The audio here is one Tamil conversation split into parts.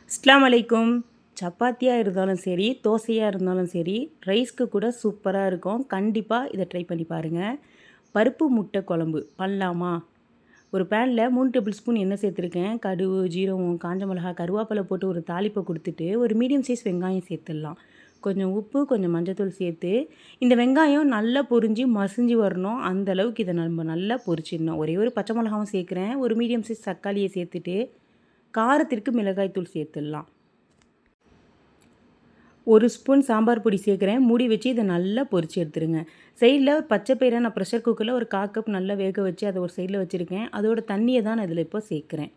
அஸ்ஸலாமு அலைக்கும். சப்பாத்தியாக இருந்தாலும் சரி, தோசையாக இருந்தாலும் சரி, ரைஸ்க்கு கூட சூப்பராக இருக்கும். கண்டிப்பாக இதை ட்ரை பண்ணி பாருங்கள். பருப்பு முட்டை குழம்பு பண்ணலாமா? ஒரு பேனில் 3 டேபிள் ஸ்பூன் எண்ணெய் சேர்த்துருக்கேன். கடுகு, ஜீரகம், காஞ்ச மிளகா, கருவேப்பிலை போட்டு ஒரு தாளிப்பை கொடுத்துட்டு, ஒரு மீடியம் சைஸ் வெங்காயம் சேர்த்துடலாம். கொஞ்சம் உப்பு, கொஞ்சம் மஞ்சத்தூள் சேர்த்து, இந்த வெங்காயம் நல்லா பொரிஞ்சு மசிஞ்சு வரணும். அந்த அளவுக்கு இதை நம்ம நல்லா பொரிச்சிடணும். ஒரே ஒரு பச்சை மிளகாவும் சேர்க்குறேன். ஒரு மீடியம் சைஸ் தக்காளியை சேர்த்துட்டு, காரத்திற்கு மிளகாய் தூள் சேர்த்துடலாம். ஒரு ஸ்பூன் சாம்பார் பொடி சேர்க்குறேன். மூடி வச்சு இதை நல்லா பொரிச்சு எடுத்துருங்க. சைடில் பச்சை பயிரை நான் ப்ரெஷர் குக்கரில் ஒரு 1/4 கப் நல்லா வேக வச்சு அதை ஒரு சைடில் வச்சுருக்கேன். அதோட தண்ணியை தான் நான் இதில் இப்போ சேர்க்குறேன்.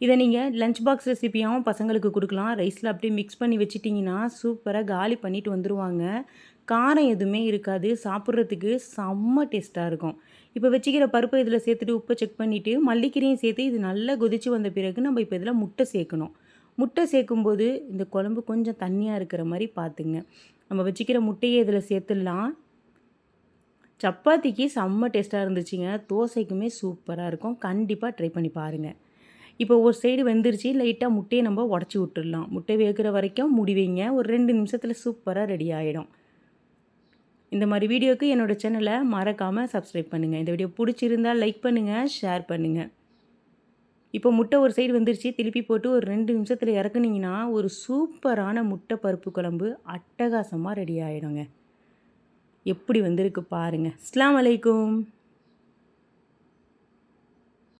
இதை நீங்கள் லஞ்ச் பாக்ஸ் ரெசிப்பியாகவும் பசங்களுக்கு கொடுக்கலாம். ரைஸில் அப்படியே மிக்ஸ் பண்ணி வச்சிட்டிங்கன்னா சூப்பராக காலி பண்ணிவிட்டு வந்துடுவாங்க. காரம் எதுவுமே இருக்காது. சாப்பிட்றதுக்கு செம்ம டேஸ்ட்டாக இருக்கும். இப்போ வச்சுக்கிற பருப்பை இதில் சேர்த்துட்டு உப்பை செக் பண்ணிவிட்டு மல்லிக்கீரையும் சேர்த்து இது நல்லா கொதித்து வந்த பிறகு நம்ம இப்போ இதில் முட்டை சேர்க்கணும். முட்டை சேர்க்கும்போது இந்த குழம்பு கொஞ்சம் தண்ணியாக இருக்கிற மாதிரி பார்த்துங்க. நம்ம வச்சுக்கிற முட்டையை இதில் சேர்த்துடலாம். சப்பாத்திக்கு செம்ம டேஸ்ட்டாக இருந்துச்சுங்க. தோசைக்குமே சூப்பராக இருக்கும். கண்டிப்பாக ட்ரை பண்ணி பாருங்கள். இப்போ ஒரு சைடு வெந்துருச்சு. லைட்டாக முட்டையை நம்ம உடச்சி விட்டுடலாம். முட்டை வேகிற வரைக்கும் மூடி வைங்க. ஒரு 2 நிமிஷத்தில் சூப்பராக ரெடி ஆகிடும். இந்த மாதிரி வீடியோக்கு என்னோடய சேனலை மறக்காமல் சப்ஸ்கிரைப் பண்ணுங்கள். இந்த வீடியோ பிடிச்சிருந்தால் லைக் பண்ணுங்கள், ஷேர் பண்ணுங்கள். இப்போ முட்டை ஒரு சைடு வந்துருச்சு. திருப்பி போட்டு ஒரு 2 நிமிஷத்தில் இறக்குனீங்கன்னா ஒரு சூப்பரான முட்டை பருப்பு குழம்பு அட்டகாசமாக ரெடி ஆகிடுங்க. எப்படி வந்திருக்கு பாருங்கள். அஸ்ஸலாமு அலைக்கும்.